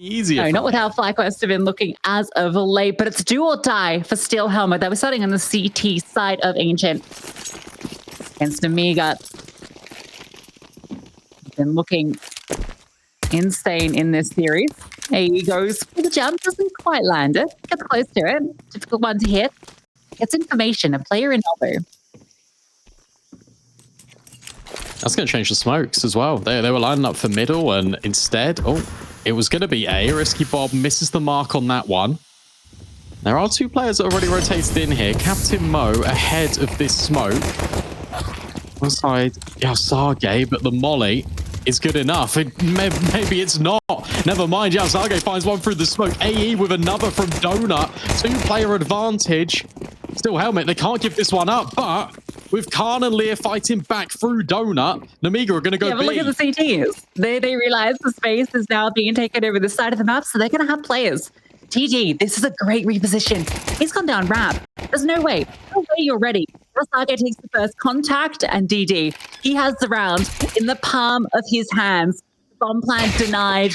easier. No, not with how FlyQuest have been looking as of late, but it's do or die for Steel Helmet. They were starting on the CT side of Ancient against Nemiga. Been looking insane in this series. AE goes for the jump, doesn't quite land it, gets close to it. Difficult one to hit. Gets information, a player in elbow. That's going to change the smokes as well. They were lining up for middle, and instead, it was going to be A. Risky Bob misses the mark on that one. There are two players that already rotated in here. captainMo ahead of this smoke. One side, xiaosaGe, but the molly is good enough. Maybe it's not. Never mind, xiaosaGe finds one through the smoke. AE with another from Donut. Two-player advantage. Still Helmet, they can't give this one up, but with Khan and Lear fighting back through Donut, Nemiga are going to go but look at the CTs. They realize the space is now being taken over the side of the map, so they're going to have players. TG, this is a great reposition. He's gone down ramp. There's no way. No way you're ready. xiaosaGe takes the first contact, and DD, he has the round in the palm of his hands. Bomb plan denied.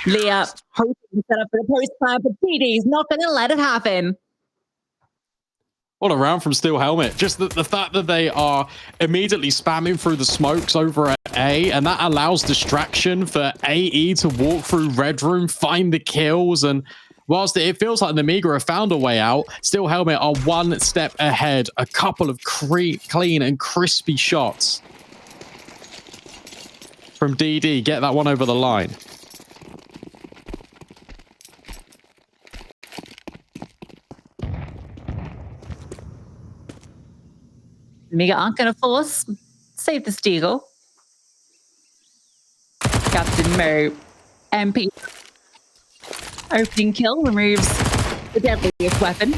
Lear hoping to set up for the post plan, but DD's not going to let it happen. What a round from Steel Helmet. Just the fact that they are immediately spamming through the smokes over at A, and that allows distraction for AE to walk through Red Room, find the kills, and whilst it feels like Nemiga have found a way out, Steel Helmet are one step ahead. A couple of clean and crispy shots from DD. Get that one over the line. Nemiga aren't going to force. Save the Steagle. captainMo, MP. Opening kill removes the deadliest weapon.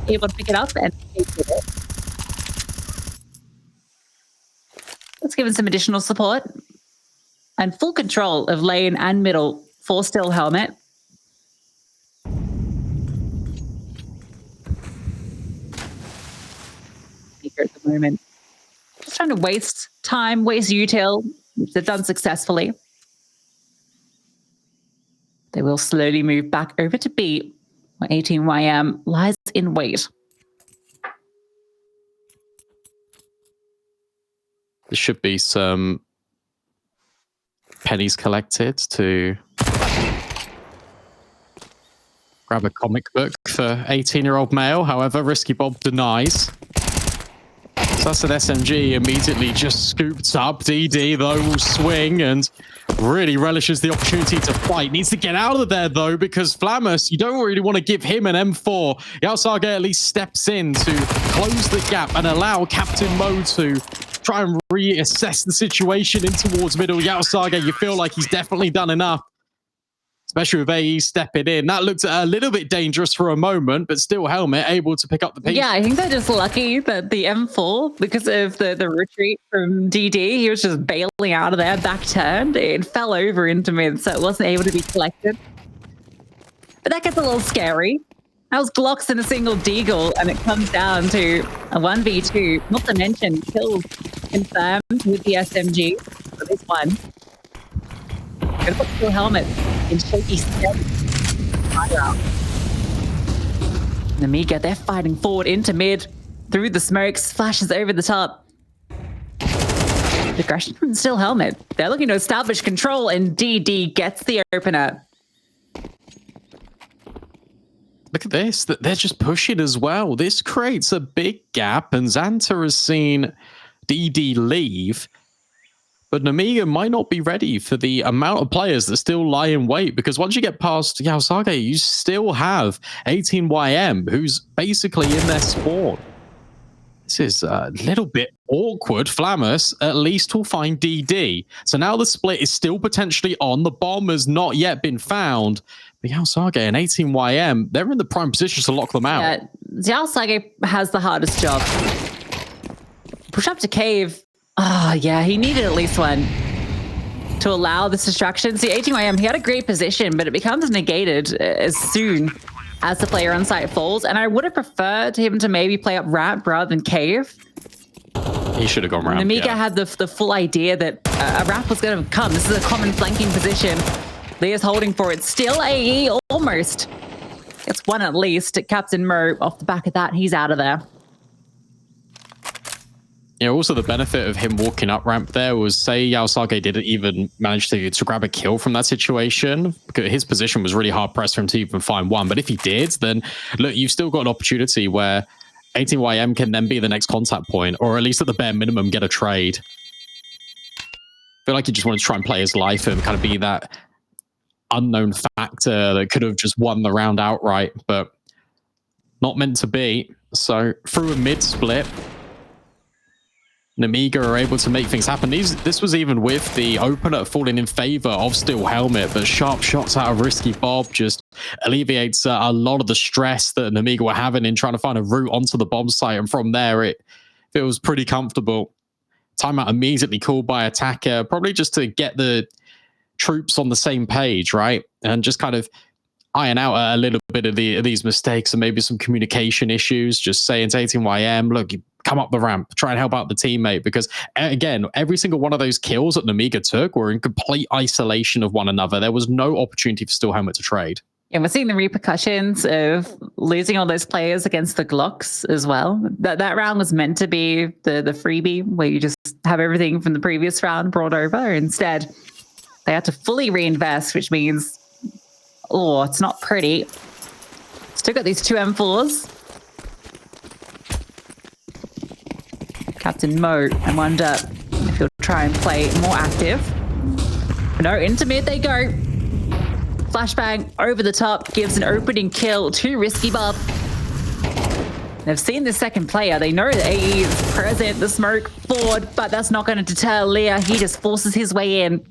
Able to pick it up and take it. Let's give him some additional support. And full control of lane and middle for Steel Helmet. At the moment, just trying to waste time, waste util, which they've done successfully. They will slowly move back over to B, where 18YM lies in wait. There should be some pennies collected to grab a comic book for 18-year-old male. However, Risky Bob denies. So that's an SMG immediately just scooped up. DD, though, will swing and really relishes the opportunity to fight. Needs to get out of there, though, because Flamus, you don't really want to give him an M4. xiaosaGe at least steps in to close the gap and allow captainMo to try and reassess the situation in towards middle. xiaosaGe, you feel like he's definitely done enough, especially with AE stepping in. That looked a little bit dangerous for a moment, but still Helmet able to pick up the piece. Yeah, I think they're just lucky that the M4, because of the retreat from DD, he was just bailing out of there, back turned. It fell over into mid, so it wasn't able to be collected. But that gets a little scary. That was Glocks and a single Deagle, and it comes down to a 1v2. Not to mention kills confirmed with the SMG for this one. Gonna put Steel Helmet in shaky step. Nemiga, they're fighting forward into mid, through the smokes, flashes over the top. Aggression from Steel Helmet. They're looking to establish control, and DD gets the opener. Look at this. They're just pushing as well. This creates a big gap, and Xanta has seen DD leave. But Nemiga might not be ready for the amount of players that still lie in wait, because once you get past xiaosaGe, you still have 18YM, who's basically in their spawn. This is a little bit awkward. Flamus at least will find DD. So now the split is still potentially on. The bomb has not yet been found. But xiaosaGe and 18YM, they're in the prime position to lock them out. Yeah, xiaosaGe has the hardest job. Push up to cave. Oh, yeah, he needed at least one to allow this distraction. See, 18YM, he had a great position, but it becomes negated as soon as the player on site falls. And I would have preferred him to maybe play up ramp rather than cave. He should have gone ramp. Nemiga had the full idea that a ramp was going to come. This is a common flanking position. Leah's holding for it. Still AE almost. It's one at least. captainMo, off the back of that, he's out of there. Yeah, also the benefit of him walking up ramp there was, say xiaosaGe didn't even manage to grab a kill from that situation, because his position was really hard pressed for him to even find one. But if he did, then look, you've still got an opportunity where 18YM can then be the next contact point, or at least at the bare minimum get a trade. I feel like he just wanted to try and play his life and kind of be that unknown factor that could have just won the round outright, but not meant to be. So through a mid split, Nemiga are able to make things happen. This was even with the opener falling in favor of Steel Helmet, but sharp shots out of Risky Bob just alleviates a lot of the stress that Nemiga were having in trying to find a route onto the bomb site, and from there it feels pretty comfortable. Timeout immediately called by Attacker, probably just to get the troops on the same page, right? And just kind of iron out a little bit of these mistakes and maybe some communication issues, just saying to 18YM, look, you come up the ramp, try and help out the teammate, because again, every single one of those kills that Nemiga took were in complete isolation of one another. There was no opportunity for Steel Helmet to trade. And we're seeing the repercussions of losing all those players against the Glocks as well. That round was meant to be the freebie where you just have everything from the previous round brought over. Instead, they had to fully reinvest, which means, oh, it's not pretty. Still got these two M4s. captainMo, I wonder if he'll try and play more active. No, into mid they go. Flashbang over the top gives an opening kill to Risky Bob. They've seen the second player. They know that AE is present, the smoke forward, but that's not going to deter Leah. He just forces his way in.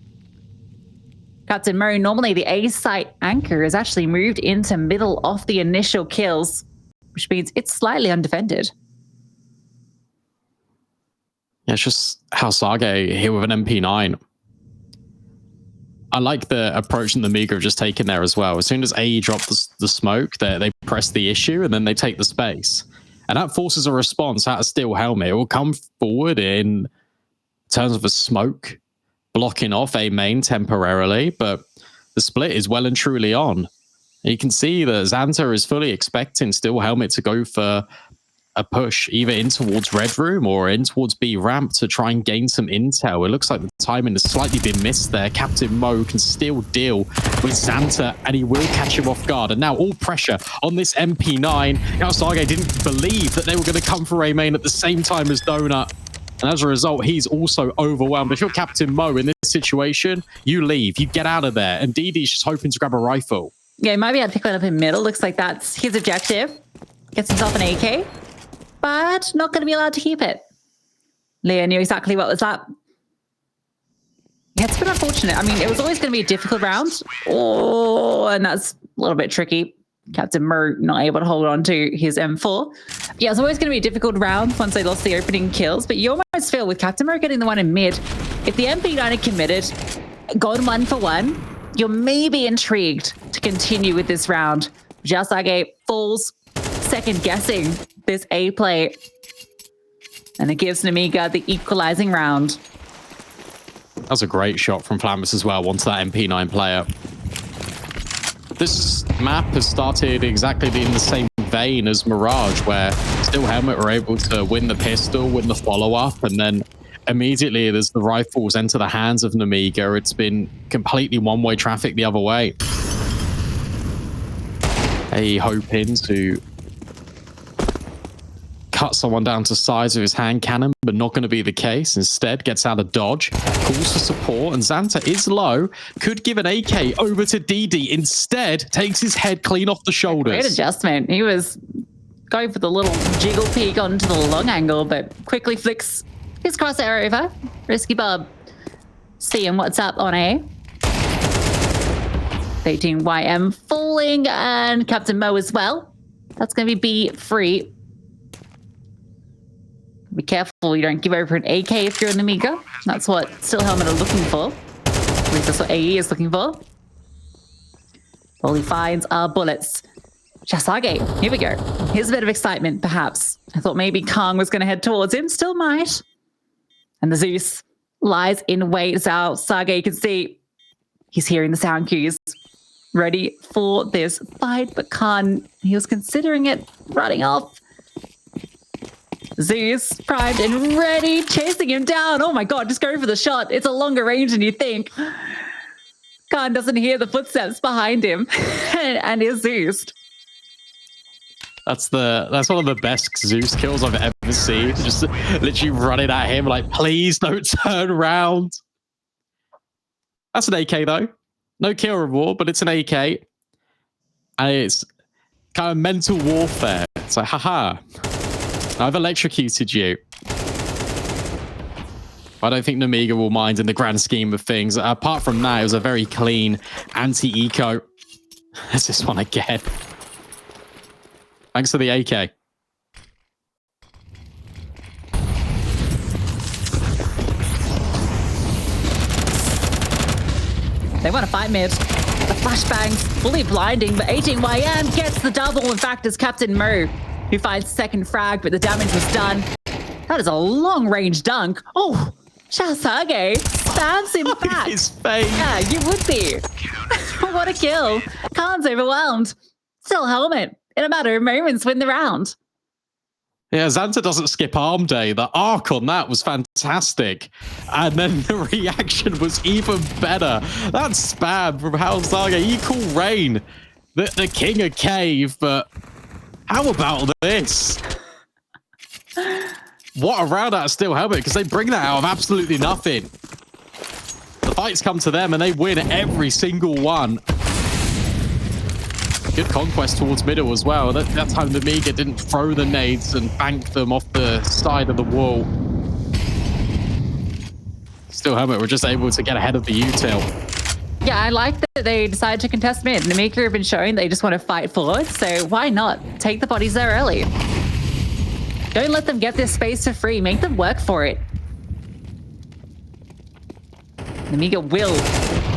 captainMo, normally the A site anchor is actually moved into middle of the initial kills, which means it's slightly undefended. Yeah, it's just xiaosaGe here with an MP9. I like the approach that Nemiga have just taken there as well. As soon as AE drop the smoke, they press the issue and then they take the space. And that forces a response out of Steel Helmet. It will come forward in terms of a smoke, blocking off A main temporarily, but the split is well and truly on. And you can see that Xanta is fully expecting Steel Helmet to go for a push either in towards Red Room or in towards B ramp to try and gain some intel. It looks like the timing has slightly been missed there. captainMo can still deal with Xanta and he will catch him off guard. And now all pressure on this MP9. xiaosaGe didn't believe that they were going to come for A main at the same time as Donut. And as a result, he's also overwhelmed. If you're captainMo in this situation, you leave, you get out of there. And DD's just hoping to grab a rifle. Yeah, he might be able to pick one up in middle. Looks like that's his objective. Gets himself an AK. But not going to be allowed to keep it. Leah knew exactly what was up. Yeah, it's been unfortunate. I mean, it was always going to be a difficult round. Oh, and that's a little bit tricky. captainMo not able to hold on to his M4. Yeah, it's always going to be a difficult round once they lost the opening kills. But you almost feel with captainMo getting the one in mid, if the MP9 had committed, gone 1 for 1, you're maybe intrigued to continue with this round. xiaosaGe falls, second guessing this A play, and it gives Nemiga the equalizing round. That was a great shot from Flamus as well onto that MP9 player. This map has started exactly in the same vein as Mirage, where Steel Helmet were able to win the pistol, win the follow-up, and then immediately as the rifles enter the hands of Nemiga, it's been completely one-way traffic the other way. They hoping to cut someone down to size of his hand cannon, but not going to be the case. Instead, gets out of dodge, calls for support, and Xanta is low. Could give an AK over to DD. Instead, takes his head clean off the shoulders. Great adjustment. He was going for the little jiggle peek onto the long angle, but quickly flicks his crosshair over. Risky Bob seeing what's up on A. 18YM falling, and captainMo as well. That's going to be B free. Be careful you don't give over an AK if you're an Nemiga. That's what Steel Helmet are looking for. At least that's what AE is looking for. All he finds are bullets. xiaosaGe, here we go. Here's a bit of excitement, perhaps. I thought maybe Kang was going to head towards him. Still might. And the Zeus lies in wait. xiaosaGe can see he's hearing the sound cues, ready for this fight, but can't. He was considering it, running off. Zeus primed and ready, chasing him down. Oh my god, just go for the shot. It's a longer range than you think. Khan doesn't hear the footsteps behind him and is Zeus. That's one of the best Zeus kills I've ever seen. Just literally running at him like, please don't turn around. That's an AK though. No kill reward, but it's an AK. And it's kind of mental warfare. It's like, haha, I've electrocuted you. I don't think Nemiga will mind in the grand scheme of things. Apart from that, it was a very clean anti-eco. That's this one again. Thanks for the AK. They want to fight mid. The flashbangs fully blinding, but 18YM gets the double. In fact, it's captainMo who finds second frag, but the damage was done. That is a long-range dunk. Oh, xiaosaGe spams him back. His face. Yeah, you would be. What a kill. Khan's overwhelmed. Still helmet. In a matter of moments, win the round. Yeah, Xanta doesn't skip arm day. The arc on that was fantastic. And then the reaction was even better. That spam from xiaosaGe, equal rain. The king of cave, but how about this? What a round out of Steel Helmet, because they bring that out of absolutely nothing. The fights come to them and they win every single one. Good conquest towards middle as well. That time Nemiga didn't throw the nades and bank them off the side of the wall. Steel Helmet were just able to get ahead of the util. Yeah, I like that they decided to contest mid. Nemiga have been showing they just want to fight forward, so why not take the bodies there early? Don't let them get this space for free. Make them work for it. Nemiga will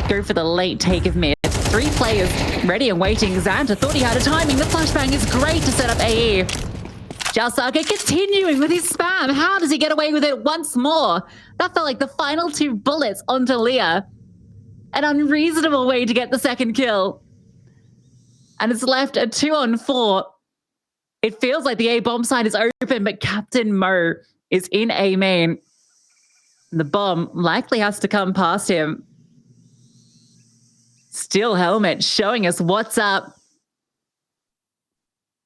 go for the late take of mid. 3 players ready and waiting. Xanta thought he had a timing. The flashbang is great to set up AE. xiaosaGe continuing with his spam. How does he get away with it once more? That felt like the final 2 bullets onto Leah. An unreasonable way to get the second kill. And it's left a 2-on-4. It feels like the A bomb side is open, but captainMo is in A main. The bomb likely has to come past him. Steel Helmet showing us what's up.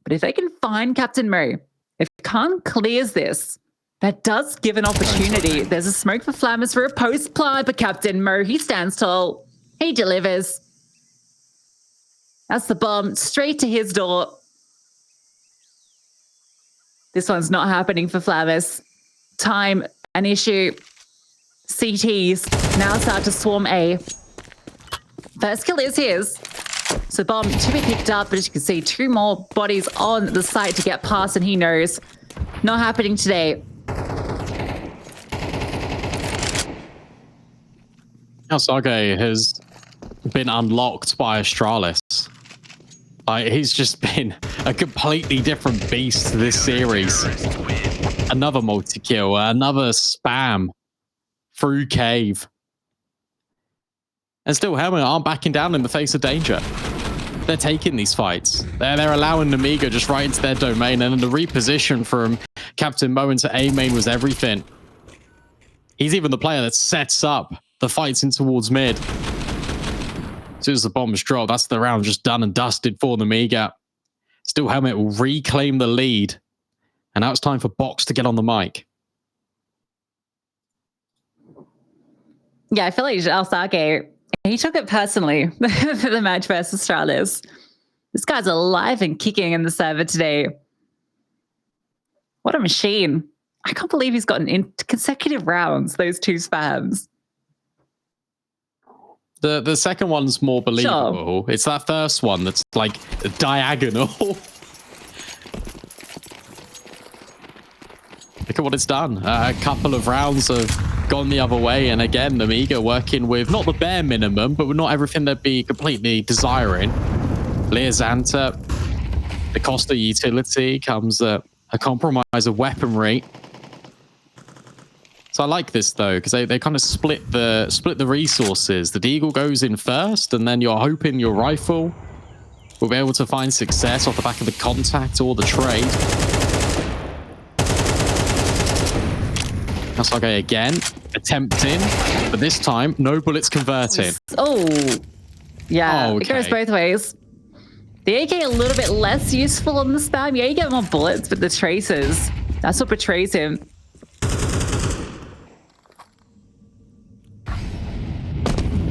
But if they can find captainMo, if Khan clears this, that does give an opportunity. There's a smoke for Flammers for a post plant, but captainMo, he stands tall. He delivers. That's the bomb straight to his door. This one's not happening for Flammers. Time, an issue. CTs now start to swarm A. First kill is his. So bomb to be picked up, but as you can see, 2 more bodies on the site to get past, and he knows. Not happening today. xiaosaGe has been unlocked by Astralis. He's just been a completely different beast this series. Another multi-kill, another spam through cave. And still, Helmet aren't backing down in the face of danger. They're taking these fights. They're allowing Nemiga just right into their domain, and then the reposition from captainMo into A main was everything. He's even the player that sets up the fights in towards mid. As soon as the bomb is dropped, that's the round just done and dusted for Nemiga. Still, Helmet will reclaim the lead. And now it's time for Box to get on the mic. Yeah, I feel like xiaosaGe, he took it personally for the match versus Astralis. This guy's alive and kicking in the server today. What a machine. I can't believe he's gotten in consecutive rounds, those 2 spams. The second one's more believable. Sure. It's that first one that's like diagonal. Look at what it's done. A couple of rounds have gone the other way, and again, Nemiga working with not the bare minimum, but with not everything they'd be completely desiring. Leah Xanta, the cost of utility comes a compromise of weaponry. So I like this though, because they kind of split the resources. The Deagle goes in first, and then you're hoping your rifle will be able to find success off the back of the contact or the trade. xiaosaGe again, attempting, but this time no bullets converting. Oh, yeah, okay. It goes both ways. The AK a little bit less useful on the spam. Yeah, you get more bullets, but the traces, that's what betrays him.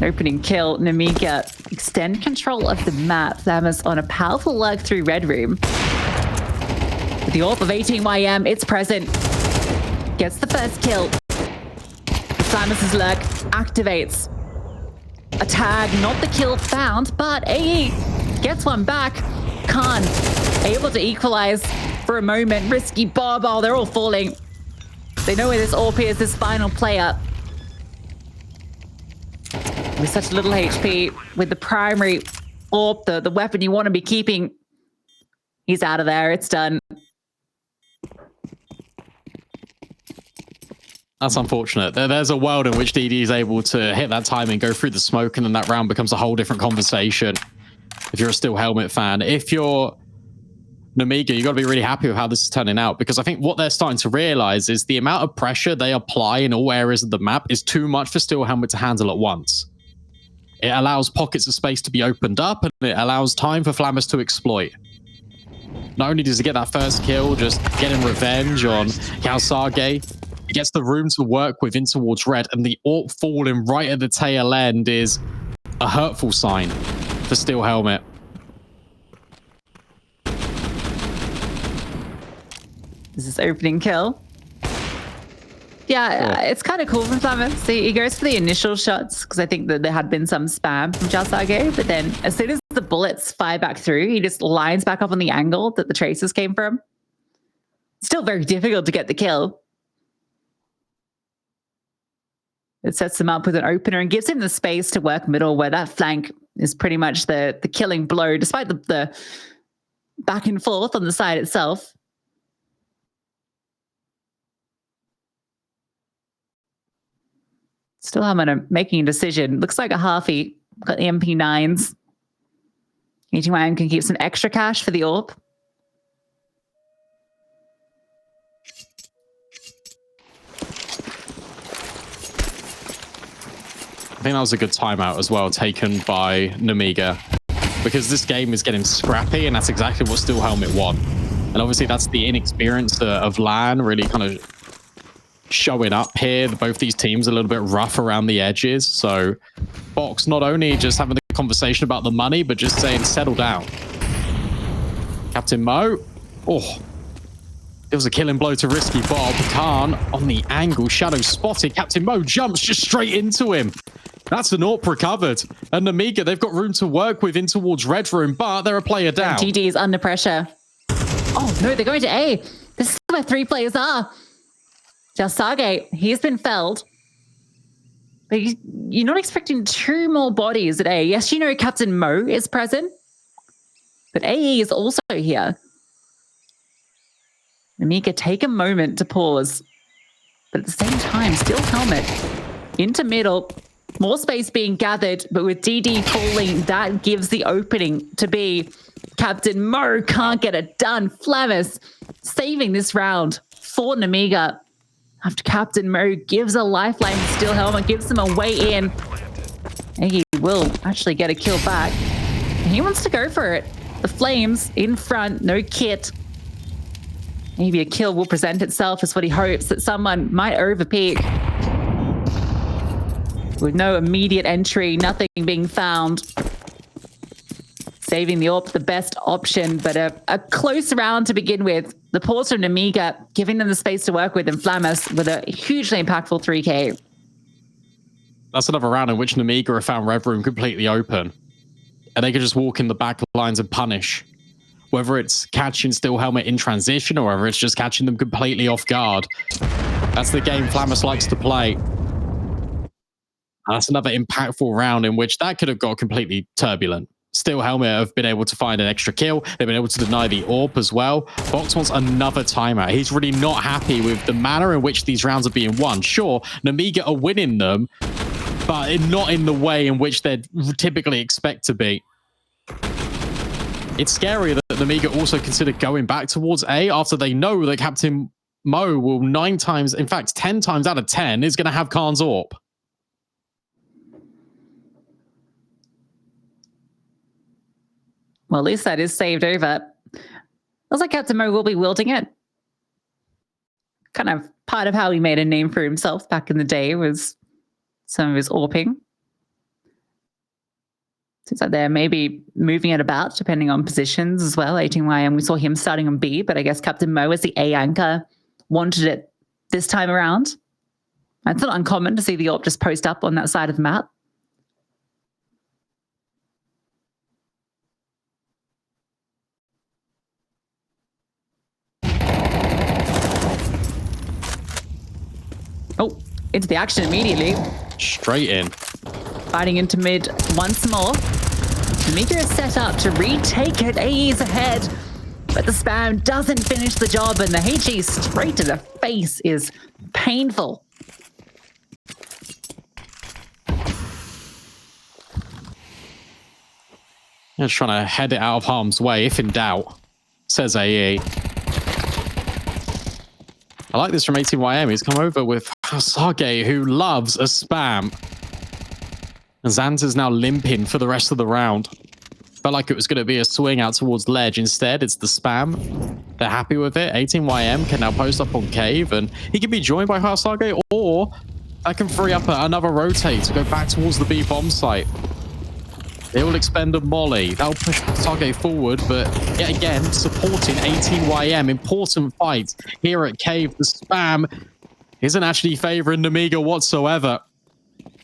Opening kill, Nemiga. Extend control of the map. Flamus on a powerful lurk through Red Room. With the AWP of 18 IEM, it's present. Gets the first kill. Flamus's lurk activates. A tag, not the kill found, but AE gets one back. Khan able to equalize for a moment. Risky Bob, oh, they're all falling. They know where this AWP is, this final player. With such little HP, with the primary AWP, the weapon you want to be keeping, he's out of there. It's done. That's unfortunate. There's a world in which DD is able to hit that timing, go through the smoke, and then that round becomes a whole different conversation. If you're a Steel Helmet fan, if you're Nemiga, you got to be really happy with how this is turning out, because I think what they're starting to realize is the amount of pressure they apply in all areas of the map is too much for Steel Helmet to handle at once. It allows pockets of space to be opened up, and it allows time for Flamus to exploit. Not only does he get that first kill, just getting revenge on xiaosaGe, he gets the room to work with in towards red, and the AWP falling right at the tail end is a hurtful sign for Steel Helmet. This is opening kill. Yeah, it's kind of cool from Flamus. He goes for the initial shots, because I think that there had been some spam from xiaosaGe, but then as soon as the bullets fire back through, he just lines back up on the angle that the traces came from. Still very difficult to get the kill. It sets him up with an opener and gives him the space to work middle, where that flank is pretty much the killing blow, despite the back and forth on the side itself. Still haven't making a decision. Looks like a halfie. Got the MP9s. EGYM can keep some extra cash for the AWP. I think that was a good timeout as well, taken by Nemiga, because this game is getting scrappy, and that's exactly what Steel Helmet want. And obviously that's the inexperience of LAN really kind of showing up here. Both these teams are a little bit rough around the edges. So Box not only just having the conversation about the money, but just saying, settle down. captainMo. Oh, it was a killing blow to Risky Bob. Khan on the angle. Shadow spotted. captainMo jumps just straight into him. That's an AWP recovered. And Nemiga, they've got room to work with in towards Red Room, but they're a player down. GD is under pressure. Oh, no, they're going to A. This is where 3 players are. xiaosaGe, he's been felled. But you're not expecting 2 more bodies at A. Yes, you know captainMo is present. But AE is also here. Nemiga, take a moment to pause. But at the same time, Steel Helmet into middle. More space being gathered, but with DD falling, that gives the opening to be captainMo can't get it done. Flamus saving this round for Nemiga. After captainMo gives a lifeline to Steel Helmet, gives them a way in. And he will actually get a kill back. And he wants to go for it. The flames in front, no kit. Maybe a kill will present itself as what he hopes, that someone might overpeak. With no immediate entry, nothing being found. Saving the AWP the best option, but a close round to begin with. The pause from Nemiga, giving them the space to work with, and Flamus with a hugely impactful 3K. That's another round in which Nemiga have found Red Room completely open. And they could just walk in the back lines and punish. Whether it's catching Steel Helmet in transition or whether it's just catching them completely off guard. That's the game Flamus likes to play. That's another impactful round in which that could have got completely turbulent. Steel Helmet have been able to find an extra kill. They've been able to deny the AWP as well. Box wants another timeout. He's really not happy with the manner in which these rounds are being won. Sure, Nemiga are winning them, but not in the way in which they'd typically expect to be. It's scary that Nemiga also considered going back towards A after they know that captainMo will 9 times, in fact 10 times out of 10, is going to have Khan's AWP. Well, at least that is saved over. Looks like captainMo will be wielding it. Kind of part of how he made a name for himself back in the day was some of his AWPing. Seems like they're maybe moving it about depending on positions as well. 18YM, we saw him starting on B, but I guess captainMo as the A anchor wanted it this time around. It's not uncommon to see the AWP just post up on that side of the map. Oh, into the action immediately. Straight in. Fighting into mid once more. Nemiga is set up to retake it. AE is ahead, but the spam doesn't finish the job, and the HE straight to the face is painful. Just trying to head it out of harm's way, if in doubt, says AE. I like this from 18YM. He's come over with xiaosaGe, who loves a spam. And Xanta's now limping for the rest of the round. Felt like it was going to be a swing out towards ledge. Instead, it's the spam. They're happy with it. 18YM can now post up on cave, and he can be joined by xiaosaGe, or that can free up another rotate to go back towards the B bomb site. They will expend a molly. That'll push xiaosaGe forward, but yet again, supporting 18YM. Important fight here at cave. The spam isn't actually favoring Nemiga whatsoever.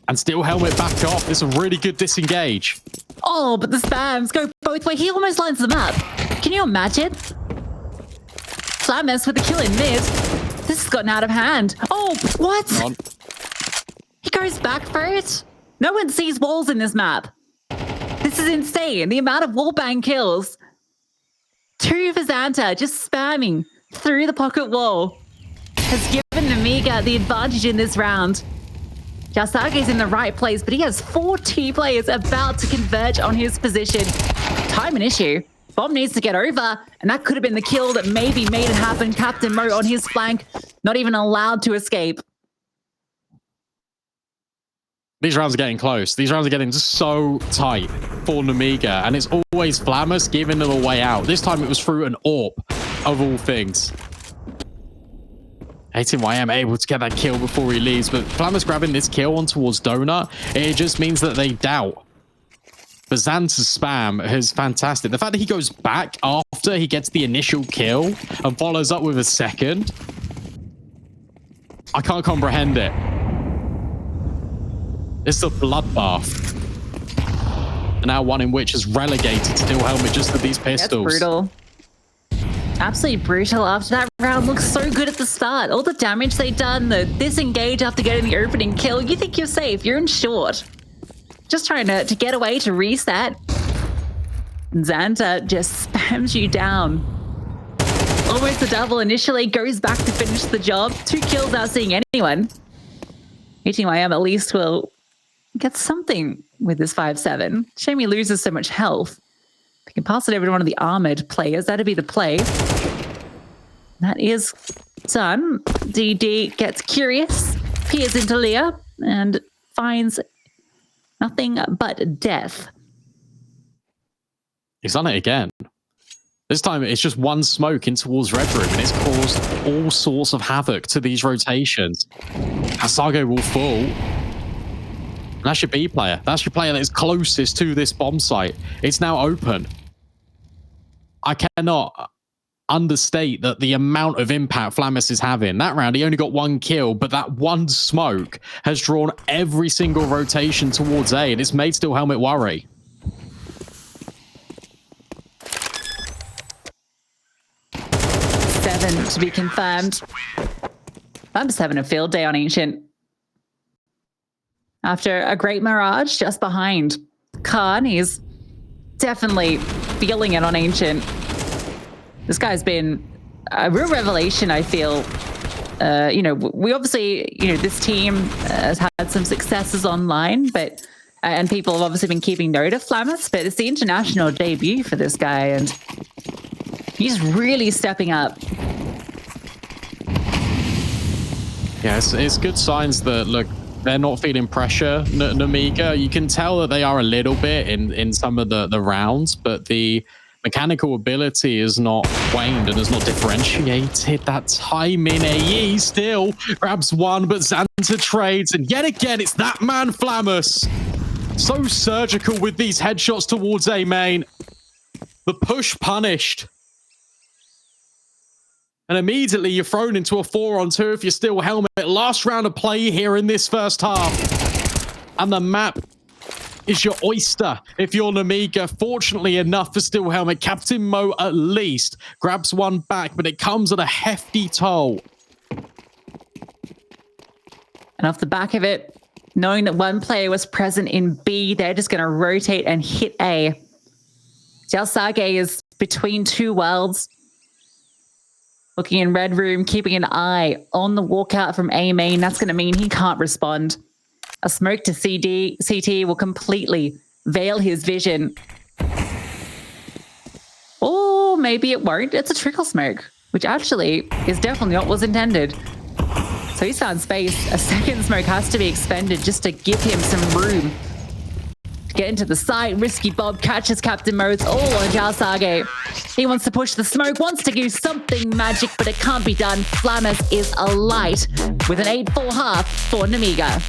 And Steel Helmet back off. It's a really good disengage. Oh, but the spams go both ways. He almost lines them up. Can you imagine? Flamus with the kill in mid. This has gotten out of hand. Oh, what? He goes back for it? No one sees walls in this map. This is insane. The amount of wallbang kills. 2 for Xanta, just spamming through the pocket wall, has given Nemiga the advantage in this round. xiaosaGe's in the right place, but he has 4 T players about to converge on his position. Time an issue. Bomb needs to get over, and that could have been the kill that maybe made it happen. captainMo on his flank, not even allowed to escape. These rounds are getting close. These rounds are getting so tight for Nemiga, and it's always Flamus giving them a way out. This time it was through an AWP, of all things. 18YM able to get that kill before he leaves, but Flamus grabbing this kill on towards Donut, it just means that they doubt. But Xanta's spam is fantastic. The fact that he goes back after he gets the initial kill and follows up with a second, I can't comprehend it. It's a bloodbath. And now one in which is relegated Steel Helmet just for these pistols. That's brutal. Absolutely brutal. After that round looks so good at the start. All the damage they've done, the disengage after getting the opening kill. You think you're safe. You're in short. Just trying to get away to reset. Xanta just spams you down. Almost a double initially. Goes back to finish the job. 2 kills without seeing anyone. 18YM at least will get something with this 5-7. Shame he loses so much health. If he can pass it over to one of the armored players, that'd be the play. That is done. DD gets curious, peers into Leah, and finds nothing but death. He's done it again. This time it's just one smoke in towards Red Room, and it's caused all sorts of havoc to these rotations. xiaosaGe will fall. And that's your B player. That's your player that is closest to this bomb site. It's now open. I cannot understate that the amount of impact Flamus is having. That round, he only got 1 kill, but that one smoke has drawn every single rotation towards A, and it's made Steel Helmet worry. Seven to be confirmed. I'm just having a field day on Ancient. After a great mirage just behind Khan, he's definitely feeling it on Ancient. This guy's been a real revelation, I feel. We obviously, this team has had some successes online, but and people have obviously been keeping note of Flamus, but it's the international debut for this guy, and he's really stepping up. Yeah, it's good signs that, look, they're not feeling pressure, Nemiga. You can tell that they are a little bit in some of the rounds, but the mechanical ability is not waned and is not differentiated. That timing, AE still grabs one, but Xanta trades, and yet again, it's that man Flamus. So surgical with these headshots towards A main. The push punished. And immediately you're thrown into a 4-on-2 if you're Steel Helmet. Last round of play here in this first half. And the map is your oyster if you're Nemiga. Fortunately enough for Steel Helmet, captainMo at least grabs one back, but it comes at a hefty toll. And off the back of it, knowing that one player was present in B, they're just going to rotate and hit A. xiaosaGe is between two worlds. Looking in red room, keeping an eye on the walkout from A main. That's going to mean he can't respond. A smoke to CT will completely veil his vision. Or maybe it won't. It's a trickle smoke, which actually is definitely what was intended. So he's found space. A second smoke has to be expended just to give him some room to get into the site. Risky Bob catches captainMo. It's all on xiaosaGe. He wants to push the smoke, wants to do something magic, but it can't be done. Flamus is alight with an 8-4 half for Nemiga.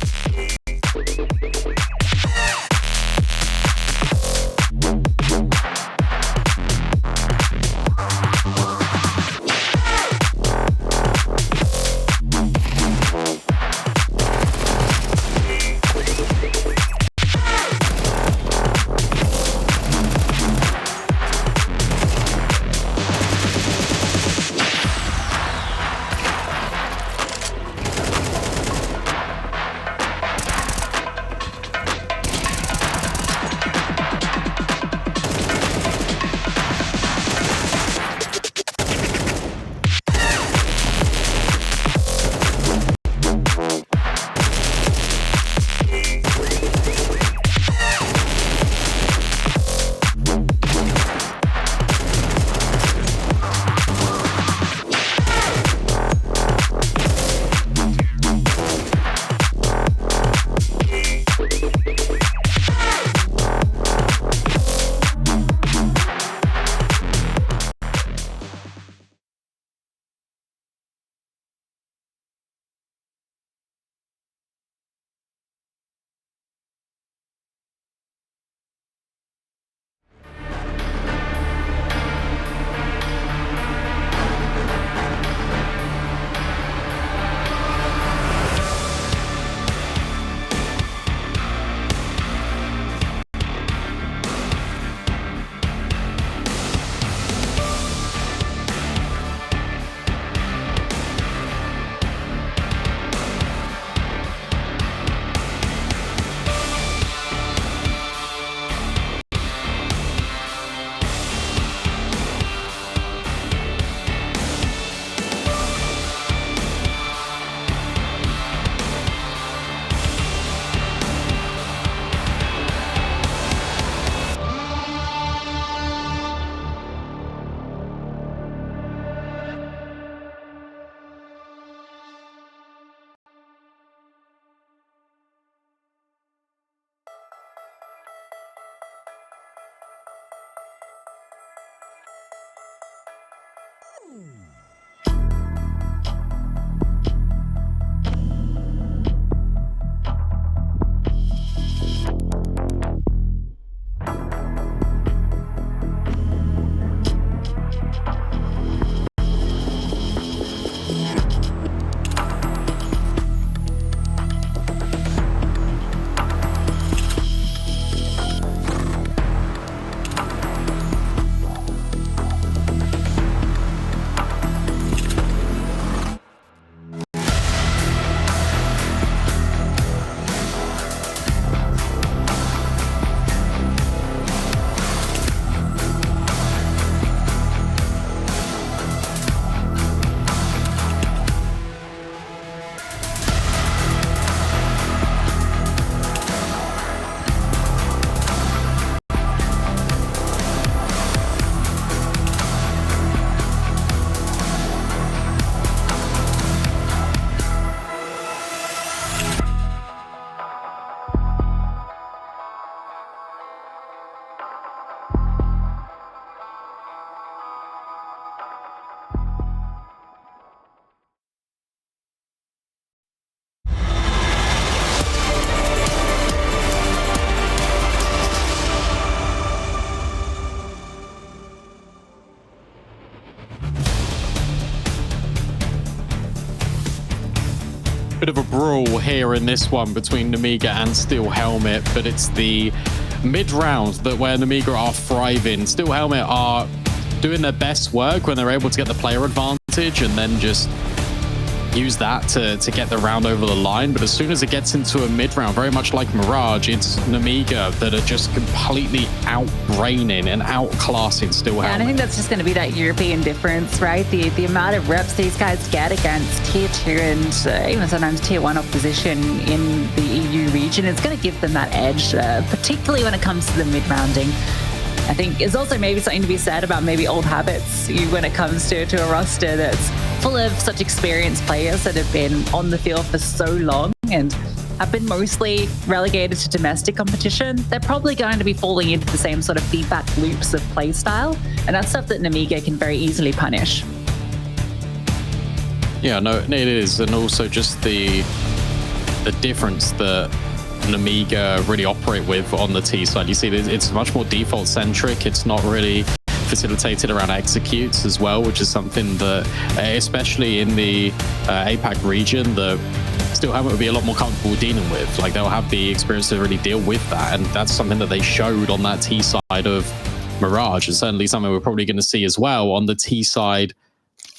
bit of a brawl here in this one between Nemiga and Steel Helmet, but it's the mid-round that where Nemiga are thriving. Steel Helmet are doing their best work when they're able to get the player advantage and then just use that to get the round over the line. But as soon as it gets into a mid-round, very much like Mirage, it's Nemiga that are just completely outbraining and outclassing Steel Helmet. And I think that's just going to be that European difference, right? The amount of reps these guys get against tier 2 and even sometimes tier 1 opposition in the EU region, it's going to give them that edge, particularly when it comes to the mid-rounding. I think it's also maybe something to be said about maybe old habits when it comes to a roster that's full of such experienced players that have been on the field for so long and have been mostly relegated to domestic competition. They're probably going to be falling into the same sort of feedback loops of play style, and that's stuff that Nemiga can very easily punish. Yeah, no, it is, and also just the difference that Nemiga really operate with on the T side. You see, it's much more default centric. It's not really facilitated around executes as well, which is something that, especially in the APAC region, the Steel Helmet would be a lot more comfortable dealing with. Like, they'll have the experience to really deal with that, and that's something that they showed on that T side of Mirage, and certainly something we're probably going to see as well on the T side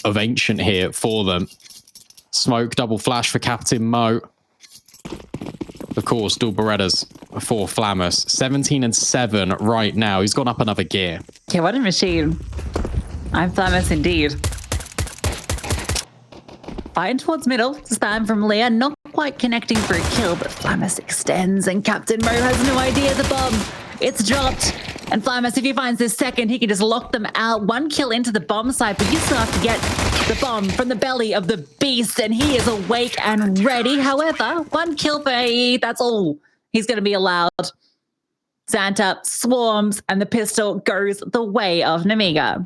of Ancient here for them. Smoke, double flash for captainMo. Of course, dual Berettas for Flammus. 17 and 7 right now. He's gone up another gear. Yeah, what a machine. I'm Flammus indeed. Fighting towards middle. Spam from Leah. Not quite connecting for a kill, but Flammus extends and captainMo has no idea the bomb. It's dropped. And Flammus, if he finds this second, he can just lock them out. 1 kill into the bomb site, but you still have to get the bomb from the belly of the beast, and he is awake and ready. However, 1 kill for AE, that's all he's going to be allowed. Xanta swarms, and the pistol goes the way of Nemiga.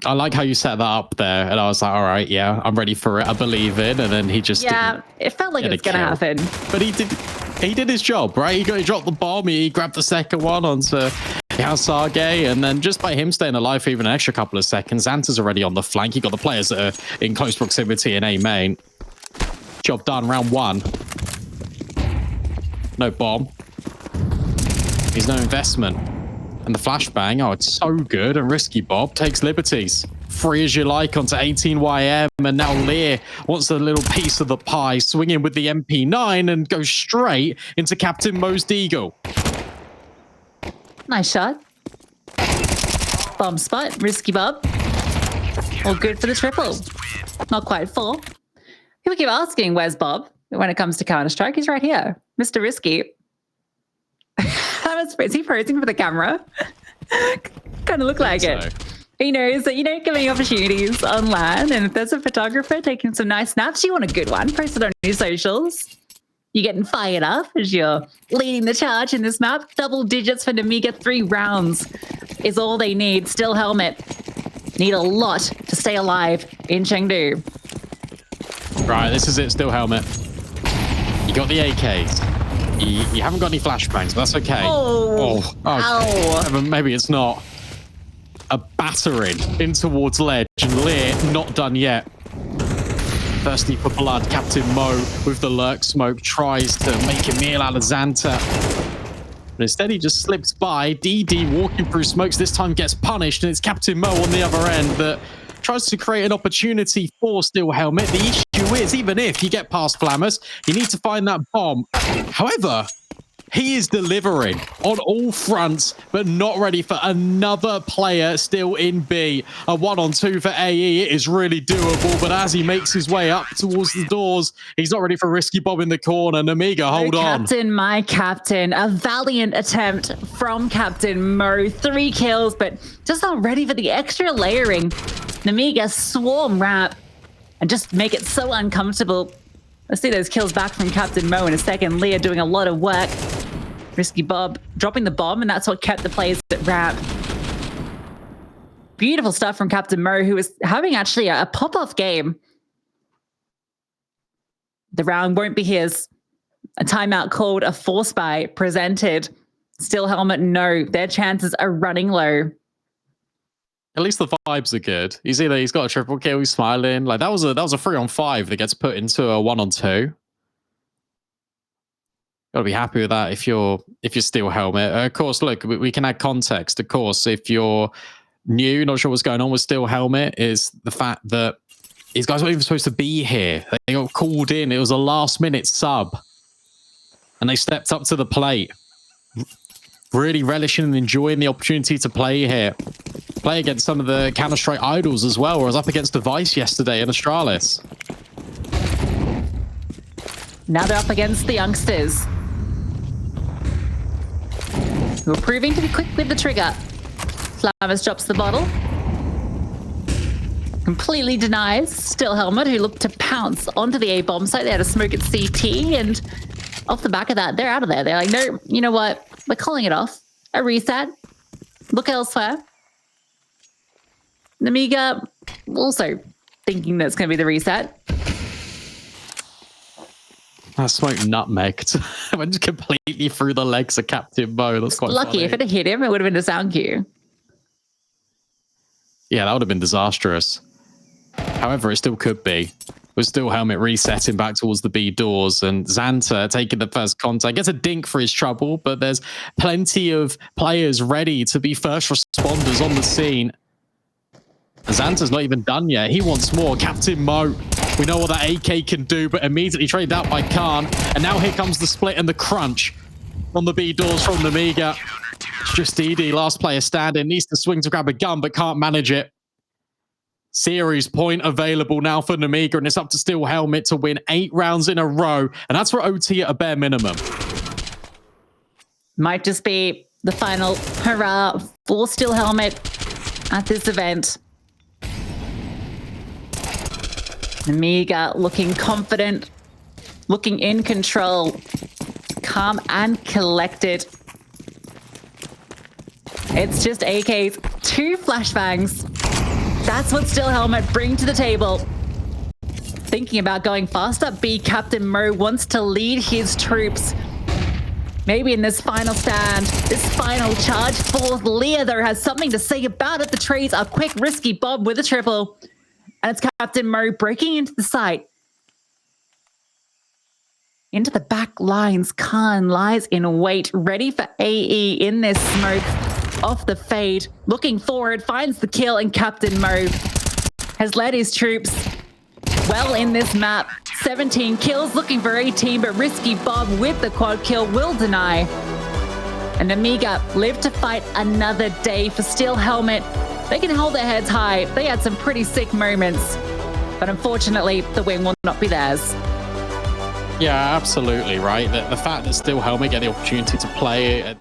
I like how you set that up there, and I was like, all right, yeah, I'm ready for it. I believe in, and then he just it felt like it was going to happen. But he did his job, right? He dropped the bomb, he grabbed the second one onto xiaosaGe, and then just by him staying alive for even an extra couple of seconds, Xanta's already on the flank. You got the players that are in close proximity in A main. Job done, round 1. No bomb. He's no investment. And the flashbang, oh, it's so good. And Risky Bob takes liberties. Free as you like onto 18YM, and now Lear wants a little piece of the pie, swinging with the MP9 and goes straight into captainMo's Deagle. Nice shot. Bomb spot, Risky Bob. All good for the triple. Not quite full. People keep asking, where's Bob? When it comes to Counter-Strike, he's right here. Mr. Risky. Is he posing for the camera? Kind of look like it. He knows that you don't get many opportunities on LAN, and if there's a photographer taking some nice snaps, you want a good one. Post it on your socials. You're getting fired up as you're leading the charge in this map. Double digits for Nemiga. 3 rounds is all they need. Steel Helmet need a lot to stay alive in Chengdu. Right, this is it, Steel Helmet. You got the AKs. You haven't got any flashbangs, but that's okay. Maybe it's not. A battering in towards ledge, and Lear not done yet. Thirsty for blood, captainMo with the lurk smoke tries to make a meal out of Xanta. But instead he just slips by. DD walking through smokes, this time gets punished, and it's captainMo on the other end that tries to create an opportunity for Steel Helmet. The issue is, even if you get past Flammus, you need to find that bomb. However, he is delivering on all fronts, but not ready for another player still in B. A 1-on-2 for AE. It is really doable, but as he makes his way up towards the doors, he's not ready for Risky Bob in the corner. Nemiga, hold on. Captain, my captain. A valiant attempt from captainMo. 3 kills, but just not ready for the extra layering. Nemiga swarm wrap and just make it so uncomfortable. Let's see those kills back from captainMo in a second. Leah doing a lot of work. Risky Bob dropping the bomb, and that's what kept the players at ramp. Beautiful stuff from captainMo, who is having actually a pop-off game. The round won't be his. A timeout called, a force buy presented. Steel Helmet, no. Their chances are running low. At least the vibes are good. You see that he's got a triple kill, he's smiling. Like that was a 3-on-5 that gets put into a 1-on-2. Gotta be happy with that if you're Steel Helmet. Of course, look, we can add context. Of course, if you're new, not sure what's going on with Steel Helmet, is the fact that these guys weren't even supposed to be here. They got called in. It was a last-minute sub. And they stepped up to the plate. Really relishing and enjoying the opportunity to play here. Play against some of the Counter-Strike idols as well. I was up against Device yesterday in Astralis. Now they're up against the youngsters, who are proving to be quick with the trigger. Flammers drops the bottle. Completely denies Steel Helmet, who looked to pounce onto the A-bomb site. They had a smoke at CT, and off the back of that, they're out of there. They're like, no, you know what? We're calling it off. A reset. Look elsewhere. Nemiga also thinking that's going to be the reset. That smoke nutmegged. Went completely through the legs of captainMo. That's quite lucky. funny. If it had hit him, it would have been a sound cue. Yeah, that would have been disastrous. However, it still could be. With Steel Helmet resetting back towards the B doors, and Xanta taking the first contact. Gets a dink for his trouble, but there's plenty of players ready to be first responders on the scene. And Xanta's not even done yet. He wants more. captainMo. We know what that AK can do, but immediately traded out by Khan. And now here comes the split and the crunch on the B doors from Nemiga. It's just DD, last player standing. Needs to swing to grab a gun, but can't manage it. Series point available now for Nemiga, and it's up to Steel Helmet to win 8 rounds in a row. And that's for OT at a bare minimum. Might just be the final hurrah for Steel Helmet at this event. Nemiga looking confident, looking in control, calm and collected. It's just AKs, 2 flashbangs. That's what Steel Helmet bring to the table. Thinking about going faster, captainMo wants to lead his troops. Maybe in this final stand, this final charge. Fourth Leah, though, has something to say about it. The trades are quick, risky bob with a triple. And it's captainMo breaking into the site. Into the back lines, Khan lies in wait, ready for AE in this smoke. Off the fade, looking forward, finds the kill, and captainMo has led his troops well in this map. 17 kills, looking for 18, but Risky Bob with the quad kill will deny. And Nemiga live to fight another day. For Steel Helmet, they can hold their heads high. They had some pretty sick moments, but unfortunately, the win will not be theirs. Yeah, absolutely, right? The fact that Steel Helmet get the opportunity to play